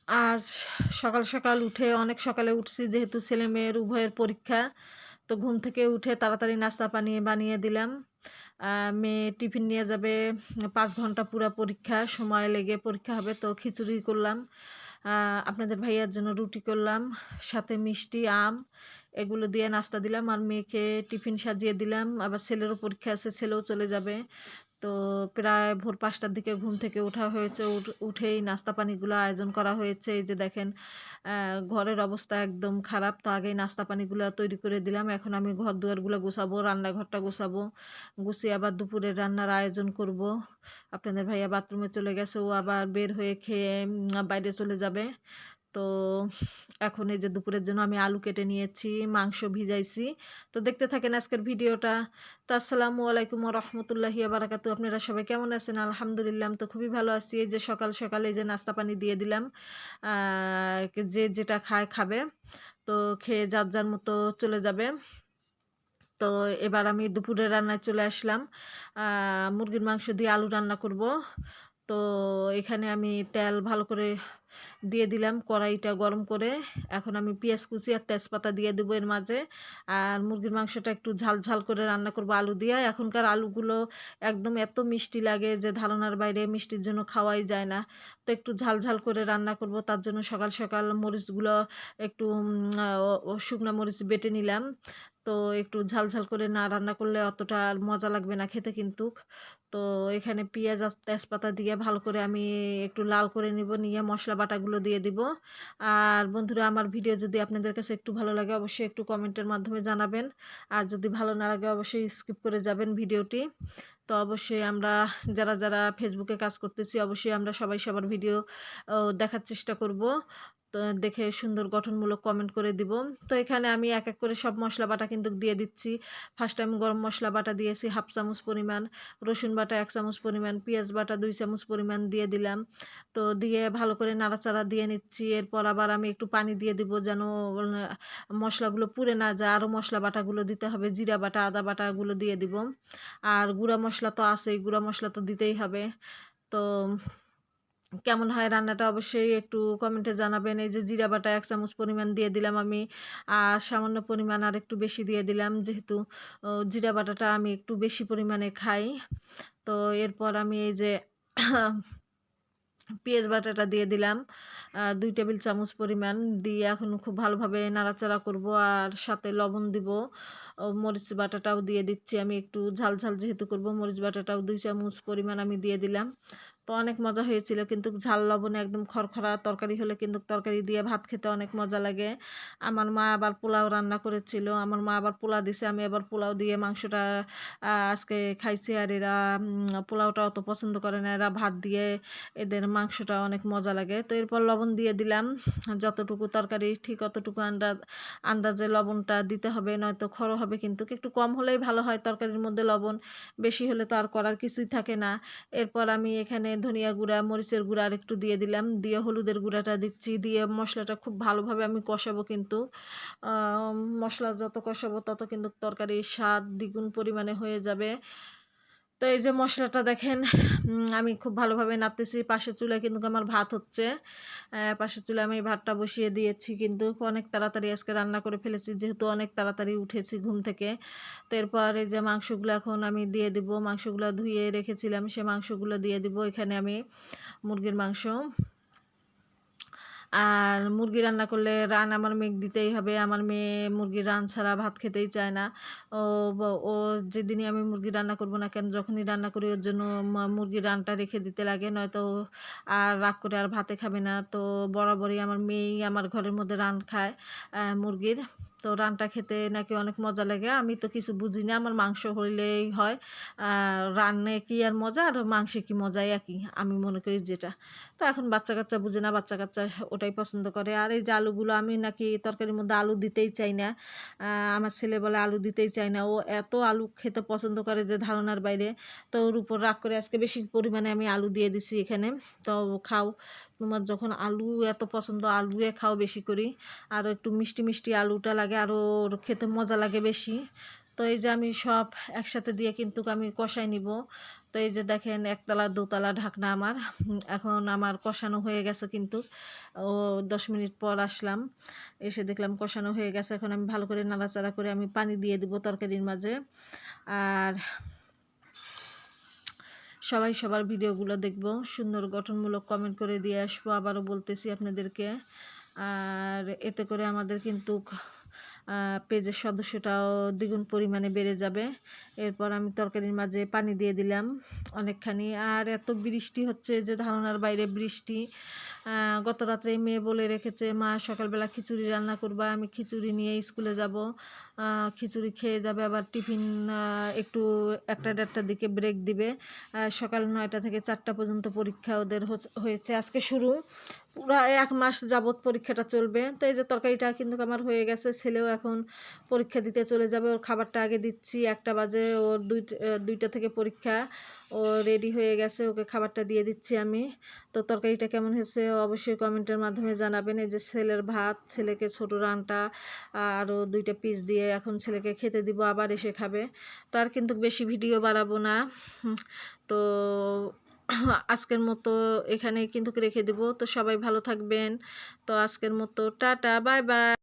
আজ সকাল সকাল উঠে অনেক সকালে উঠছি, যেহেতু ছেলে মেয়ের উভয়ের পরীক্ষা। তো ঘুম থেকে উঠে তাড়াতাড়ি নাস্তা পানি বানিয়ে দিলাম। মেয়ে টিফিন নিয়ে যাবে। 5 ঘন্টা পুরা পরীক্ষা, সময় লেগে পরীক্ষা হবে, তো খিচুড়ি করলাম। আপনাদের ভাইয়ার জন্য রুটি করলাম, সাথে মিষ্টি আম এগুলো দিয়ে নাস্তা দিলাম। আর মেয়েকে টিফিন সাজিয়ে দিলাম। আবার ছেলেরও পরীক্ষা আছে, ছেলেও চলে যাবে। তো প্রায় ভোর 5টার দিকে ঘুম থেকে ওঠা হয়েছে। উঠেই নাস্তা পানিগুলো আয়োজন করা হয়েছে। এই যে দেখেন, ঘরের অবস্থা একদম খারাপ। তো আগেই নাস্তা পানিগুলো তৈরি করে দিলাম। এখন আমি ঘর দুয়ারগুলো গুছাবো, রান্নাঘরটা গুছাবো, গুছিয়ে আবার দুপুরের রান্নার আয়োজন করব। আপনাদের ভাইয়া বাথরুমে চলে গেছে, ও আবার বের হয়ে খেয়ে বাইরে চলে যাবে। তো এখন এই যে দুপুরের জন্য আমি আলু কেটে নিয়েছি, মাংস ভিজাইছি। তো দেখতে থাকেন আজকের ভিডিওটা। তো আসসালামু আলাইকুম ওয়া রাহমাতুল্লাহি ওয়া বারাকাতুহু। আপনারা সবাই কেমন আছেন? আলহামদুলিল্লাহ, আমি তো খুবই ভালো আছি। এই যে সকাল সকাল এই যে নাস্তা পানি দিয়ে দিলাম। যে যেটা খায় খাবে। তো খেয়ে যার যার মতো চলে যাবে। তো এবার আমি দুপুরের রান্নায় চলে আসলাম। মুরগির মাংস দিয়ে আলু রান্না করব। তো এখানে আমি তেল ভালো করে দিয়ে দিলাম, কড়াইটা গরম করে। এখন আমি পেঁয়াজ কুচি আর তেজপাতা দিয়ে দেবো এর মাঝে। আর মুরগির মাংসটা একটু ঝাল ঝাল করে রান্না করব আলু দিয়ে। এখনকার আলুগুলো একদম এত মিষ্টি লাগে যে ধারণার বাইরে, মিষ্টির জন্য খাওয়াই যায় না। তো একটু ঝাল ঝাল করে রান্না করব, তার জন্য সকাল সকাল মরিচগুলো একটু শুকনো মরিচ বেটে নিলাম। তো একটু ঝাল ঝাল করে না রান্না করলে অতটা আর মজা লাগবে না খেতে কিন্তু। তো এখানে পেঁয়াজ আর তেজপাতা দিয়ে ভালো করে আমি একটু লাল করে নিব, নিয়ে মশলা বাটাগুলো দিয়ে দিব। আর বন্ধুরা, আমার ভিডিও যদি আপনাদের কাছে একটু ভালো লাগে অবশ্যই একটু কমেন্টের মাধ্যমে জানাবেন। আর যদি ভালো না লাগে অবশ্যই স্কিপ করে যাবেন ভিডিওটি। তো অবশ্যই আমরা যারা যারা ফেসবুকে কাজ করতেছি, অবশ্যই আমরা সবাই সবার ভিডিও দেখার চেষ্টা করব। তো দেখে সুন্দর গঠনমূলক কমেন্ট করে দিব। তো এখানে আমি এক এক করে সব মশলা বাটা কিন্তু দিয়ে দিচ্ছি। ফার্স্ট টাইম গরম মশলা বাটা দিয়েছি 1/2 চামচ পরিমাণ, রসুন বাটা 1 চামচ পরিমাণ, পেঁয়াজ বাটা 2 চামচ পরিমাণ দিয়ে দিলাম। তো দিয়ে ভালো করে নাড়াচাড়া দিয়ে নিচ্ছি। এরপর আবার আমি একটু পানি দিয়ে দিব, যেন মশলাগুলো পুড়ে না যায়। আরও মশলা বাটাগুলো দিতে হবে, জিরা বাটা আদা বাটাগুলো দিয়ে দিব। আর গুঁড়া মশলা তো আছেই, গুঁড়া মশলা তো দিতেই হবে। তো কেমন হয় রান্নাটা অবশ্যই একটু কমেন্টে জানাবেন। এই যে জিরা বাটা 1 চামচ পরিমাণ দিয়ে দিলাম আমি। আর সামান্য পরিমাণ আর একটু বেশি দিয়ে দিলাম, যেহেতু জিরা বাটাটা আমি একটু বেশি পরিমাণে খাই। তো এরপর আমি এই যে পেঁয়াজ বাটাটা দিয়ে দিলাম 2 টেবিল চামচ পরিমাণ। দিয়ে এখন খুব ভালোভাবে নাড়াচাড়া করব। আর সাথে লবণ দিব। মরিচ বাটাটাও দিয়ে দিচ্ছি আমি, একটু ঝাল ঝাল যেহেতু করব, মরিচ বাটাটাও 2 চামচ পরিমাণ আমি দিয়ে দিলাম। তো অনেক মজা হয়েছিল কিন্তু, ঝাল লবণে একদম খরখরা তরকারি হলে কিন্তু তরকারি দিয়ে ভাত খেতে অনেক মজা লাগে। আমার মা আবার পোলাও রান্না করেছিল, আমার মা আবার পোলাও দিছে, আমি আবার পোলাও দিয়ে মাংসটা আজকে খাইছি। আর এরা পোলাওটা অত পছন্দ করে না, এরা ভাত দিয়ে, এদের মাংসটা অনেক মজা লাগে। তো এরপর লবণ দিয়ে দিলাম, যতটুকু তরকারি ঠিক অতটুকু আন্দাজে লবণটা দিতে হবে, নয়তো খর হবে কিন্তু। একটু কম হলেই ভালো হয় তরকারির মধ্যে লবণ, বেশি হলে তো আর করার কিছুই থাকে না। এরপর আমি এখানে ধনিয়া গুঁড়া, মরিচের গুঁড়া আর একটু দিয়ে দিলাম, দিয়ে হলুদের গুঁড়াটা দিচ্ছি, দিয়ে মশলাটা খুব ভালোভাবে আমি কষাবো কিন্তু। মশলা যত কষাবো তত কিন্তু তরকারির স্বাদ দ্বিগুণ পরিমাণে হয়ে যাবে। তো এই যে মশলাটা দেখেন, আমি খুব ভালোভাবে নাড়তেছি। পাশের চুলায় কিন্তু আমার ভাত হচ্ছে। পাশের চুলায় আমি ভাতটা বসিয়ে দিয়েছি কিন্তু, অনেক তাড়াতাড়ি আজকে রান্না করে ফেলেছি, যেহেতু অনেক তাড়াতাড়ি উঠেছি ঘুম থেকে। তো এরপর এই যে মাংসগুলো এখন আমি দিয়ে দিব, মাংসগুলো ধুয়ে রেখেছিলাম সে মাংসগুলো দিয়ে দিব। এখানে আমি মুরগির মাংস। আর মুরগি রান্না করলে রান আমার মেয়েকে দিতেই হবে। আমার মেয়ে মুরগির রান ছাড়া ভাত খেতেই চায় না। ও ও যেদিনই আমি মুরগি রান্না করব না কেন, যখনই রান্না করি ওর জন্য মুরগির রানটা রেখে দিতে লাগে, নয়তো আর রাগ করে আর ভাতে খাবে না। তো বরাবরই আমার মেয়েই আমার ঘরের মধ্যে রান খায় মুরগির। তো রানটা খেতে নাকি অনেক মজা লাগে। আমি তো কিছু বুঝি না, আমার মাংস হইলেই হয়। রান্নে কি আর মজা, আর মাংসে কি মজা, একই আমি মনে করি যেটা। তো এখন বাচ্চা কাচ্চা বুঝে না, বাচ্চা কাচ্চা ওটাই পছন্দ করে। আর এই যে আলুগুলো, আমি নাকি তরকারির মধ্যে আলু দিতেই চাই না। আমার ছেলে বলে আলু দিতেই চাই না, ও এত আলু খেতে পছন্দ করে যে ধারণার বাইরে। তো ওর উপর রাগ করে আজকে বেশি পরিমাণে আমি আলু দিয়ে দিছি এখানে। তো খাও, তোমার যখন আলু এত পছন্দ, আলুয়ে খাও বেশি করি। আরও একটু মিষ্টি মিষ্টি আলুটা লাগে, আরও খেতে মজা লাগে বেশি। তো এই যে আমি সব একসাথে দিয়ে কিন্তু আমি কষাই নিব। তো এই যে দেখেন একতলা দোতলা ঢাকনা আমার। এখন আমার কষানো হয়ে গেছে কিন্তু। ও 10 মিনিট পর আসলাম, এসে দেখলাম কষানো হয়ে গেছে। এখন আমি ভালো করে নাড়াচাড়া করে আমি পানি দিয়ে দিব তরকারির মাঝে। আর সবাই সবার ভিডিওগুলো দেখব, সুন্দর গঠনমূলক কমেন্ট করে দিয়ে আসবো, আবারও বলতেছি আপনাদেরকে। আর এতে করে আমাদের কিন্তু পেজের সদস্যটাও দ্বিগুণ পরিমাণে বেড়ে যাবে। এরপর আমি তরকারির মাঝে পানি দিয়ে দিলাম অনেকখানি। আর এত বৃষ্টি হচ্ছে যে ধারণার বাইরে বৃষ্টি। গত রাত্রে মেয়ে বলে রেখেছে, মা সকালবেলা খিচুড়ি রান্না করবা, আমি খিচুড়ি নিয়ে স্কুলে যাব। খিচুড়ি খেয়ে যাবে, আবার টিফিন একটু 1টা-1.5টার দিকে ব্রেক দিবে। সকাল 9টা থেকে 4টা পর্যন্ত পরীক্ষা ওদের হয়েছে আজকে শুরু। পুরা 1 মাস যাবৎ পরীক্ষাটা চলবে। তো এই যে তরকারিটা কিন্তু আমার হয়ে গেছে। ছেলেও এখন পরীক্ষা দিতে চলে যাবে, ওর খাবারটা আগে দিচ্ছি। 1টা বাজে, ওর 2টা থেকে পরীক্ষা। ও রেডি হয়ে গেছে, ওকে খাবারটা দিয়ে দিচ্ছি আমি। তো তরকারিটা কেমন হয়েছে অবশ্যই কমেন্টের মাধ্যমে জানাবেন। এই যে ছেলের ভাত, ছেলেকে ছোট রানটা আরও 2টা পিস দিয়ে এখন ছেলেকে খেতে দিব, আবার এসে খাবে। তো আর কিন্তু বেশি ভিডিও বাড়াবো না। তো আজকের মতো এখানেই কিন্তু রেখে দেব। তো সবাই ভালো থাকবেন। তো আজকের মতো টাটা, বাই বাই।